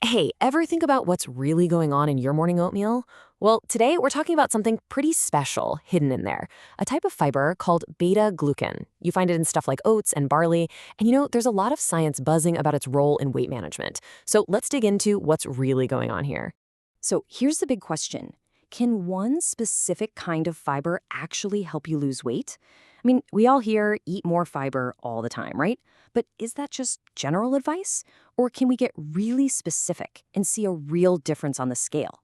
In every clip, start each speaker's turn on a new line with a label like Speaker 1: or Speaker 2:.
Speaker 1: Hey, ever think about what's really going on in your morning oatmeal? Well, today we're talking about something pretty special hidden in there, a type of fiber called beta glucan. You find it in stuff like oats and barley, and there's a lot of science buzzing about its role in weight management. So let's dig into what's really going on here.
Speaker 2: So here's the big question. Can one specific kind of fiber actually help you lose weight? I mean, we all hear eat more fiber all the time, right? But is that just general advice? Or can we get really specific and see a real difference on the scale?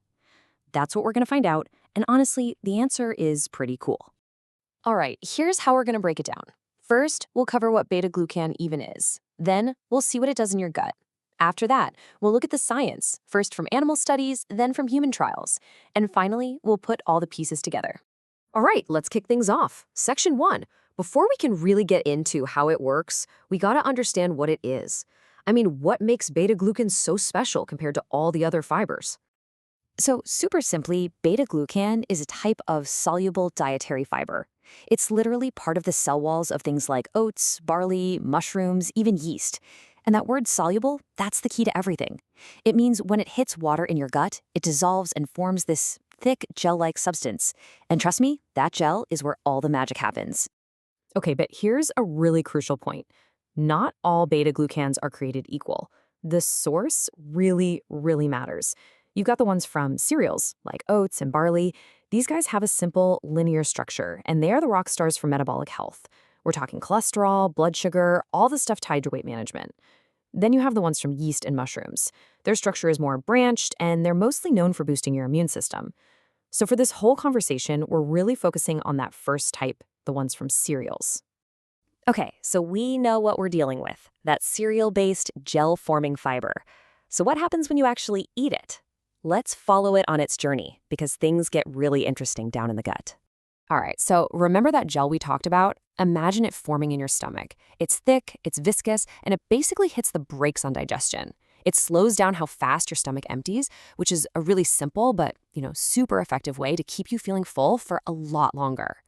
Speaker 2: That's what we're going to find out. And honestly, the answer is pretty cool.
Speaker 1: All right, here's how we're going to break it down. First, we'll cover what beta glucan even is. Then, we'll see what it does in your gut. After that, we'll look at the science, first from animal studies, then from human trials. And finally, we'll put all the pieces together. All right, let's kick things off. Section 1. Before we can really get into how it works, we gotta understand what it is. I mean, what makes beta-glucan so special compared to all the other fibers?
Speaker 2: So, super simply, beta-glucan is a type of soluble dietary fiber. It's literally part of the cell walls of things like oats, barley, mushrooms, even yeast. And that word soluble, that's the key to everything. It means when it hits water in your gut, it dissolves and forms this thick gel-like substance. And trust me, that gel is where all the magic happens.
Speaker 1: Okay, but here's a really crucial point. Not all beta-glucans are created equal. The source really, really matters. You've got the ones from cereals, like oats and barley. These guys have a simple, linear structure, and they are the rock stars for metabolic health. We're talking cholesterol, blood sugar, all the stuff tied to weight management. Then you have the ones from yeast and mushrooms. Their structure is more branched, and they're mostly known for boosting your immune system. So for this whole conversation, we're really focusing on that first type, the ones from cereals.
Speaker 2: Okay, so we know what we're dealing with, that cereal-based gel-forming fiber. So what happens when you actually eat it? Let's follow it on its journey, because things get really interesting down in the gut.
Speaker 1: All right, so remember that gel we talked about? Imagine it forming in your stomach. It's thick, it's viscous, and it basically hits the brakes on digestion. It slows down how fast your stomach empties, which is a really simple but, super effective way to keep you feeling full for a lot longer.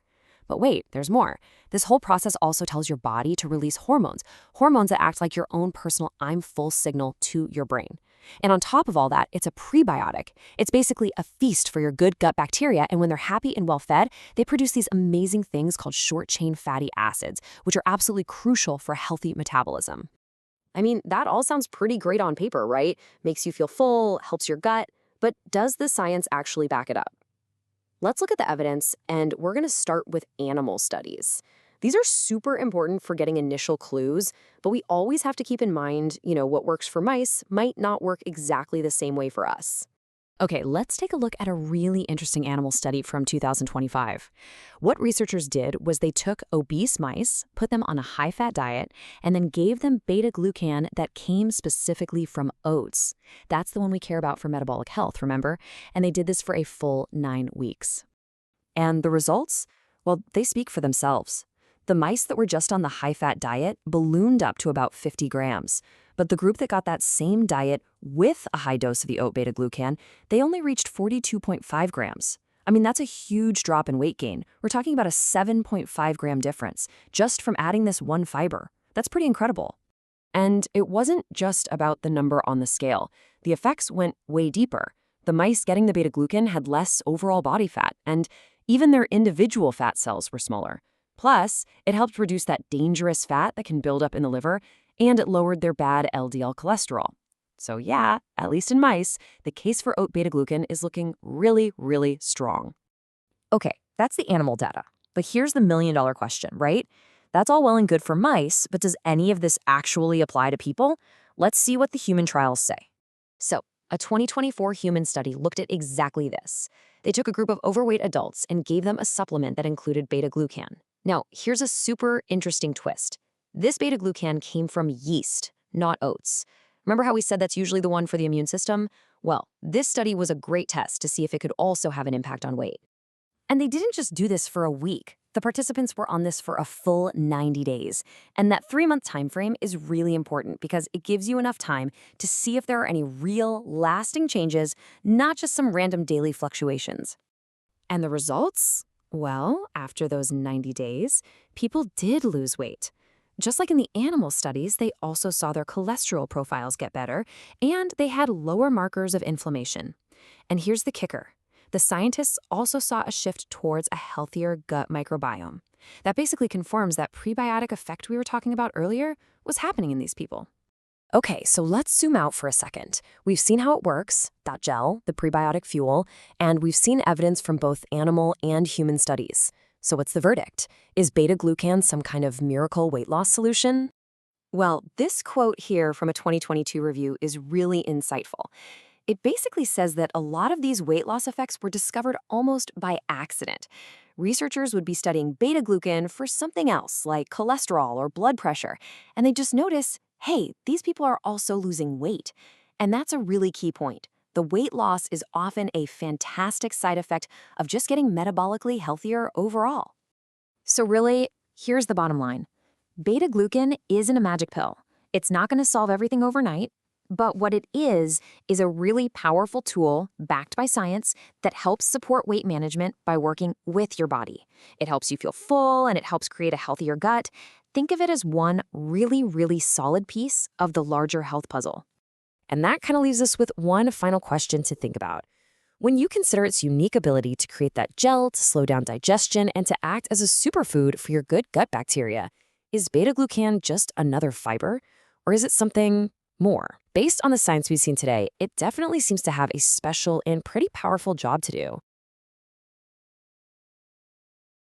Speaker 1: But wait, there's more. This whole process also tells your body to release hormones that act like your own personal I'm full signal to your brain. And on top of all that, it's a prebiotic. It's basically a feast for your good gut bacteria, and when they're happy and well-fed, they produce these amazing things called short-chain fatty acids, which are absolutely crucial for healthy metabolism. I mean, that all sounds pretty great on paper, right? Makes you feel full, helps your gut, but does the science actually back it up? Let's look at the evidence, and we're going to start with animal studies. These are super important for getting initial clues, but we always have to keep in mind, what works for mice might not work exactly the same way for us. Okay, let's take a look at a really interesting animal study from 2025. What researchers did was they took obese mice, put them on a high-fat diet, and then gave them beta-glucan that came specifically from oats. That's the one we care about for metabolic health, remember? And they did this for a full 9 weeks. And the results? Well, they speak for themselves. The mice that were just on the high-fat diet ballooned up to about 50 grams. But the group that got that same diet with a high dose of the oat beta-glucan, they only reached 42.5 grams. I mean, that's a huge drop in weight gain. We're talking about a 7.5-gram difference just from adding this one fiber. That's pretty incredible. And it wasn't just about the number on the scale. The effects went way deeper. The mice getting the beta-glucan had less overall body fat, and even their individual fat cells were smaller. Plus, it helped reduce that dangerous fat that can build up in the liver, and it lowered their bad LDL cholesterol. So yeah, at least in mice, the case for oat beta-glucan is looking really, really strong. Okay, that's the animal data. But here's the million-dollar question, right? That's all well and good for mice, but does any of this actually apply to people? Let's see what the human trials say. So, a 2024 human study looked at exactly this. They took a group of overweight adults and gave them a supplement that included beta-glucan. Now, here's a super interesting twist. This beta-glucan came from yeast, not oats. Remember how we said that's usually the one for the immune system? Well, this study was a great test to see if it could also have an impact on weight. And they didn't just do this for a week. The participants were on this for a full 90 days. And that 3-month time frame is really important because it gives you enough time to see if there are any real, lasting changes, not just some random daily fluctuations. And the results? Well, after those 90 days, people did lose weight. Just like in the animal studies, they also saw their cholesterol profiles get better, and they had lower markers of inflammation. And here's the kicker. The scientists also saw a shift towards a healthier gut microbiome. That basically confirms that prebiotic effect we were talking about earlier was happening in these people. Okay, so let's zoom out for a second. We've seen how it works, that gel, the prebiotic fuel, and we've seen evidence from both animal and human studies. So what's the verdict? Is beta-glucan some kind of miracle weight loss solution? Well, this quote here from a 2022 review is really insightful. It basically says that a lot of these weight loss effects were discovered almost by accident. Researchers would be studying beta-glucan for something else, like cholesterol or blood pressure, and they just notice, hey, these people are also losing weight. And that's a really key point. The weight loss is often a fantastic side effect of just getting metabolically healthier overall. So really, here's the bottom line. Beta-glucan isn't a magic pill. It's not going to solve everything overnight. But what it is a really powerful tool backed by science that helps support weight management by working with your body. It helps you feel full and it helps create a healthier gut. Think of it as one really, really solid piece of the larger health puzzle. And that kind of leaves us with one final question to think about. When you consider its unique ability to create that gel, to slow down digestion, and to act as a superfood for your good gut bacteria, is beta-glucan just another fiber? Or is it something more? Based on the science we've seen today, it definitely seems to have a special and pretty powerful job to do.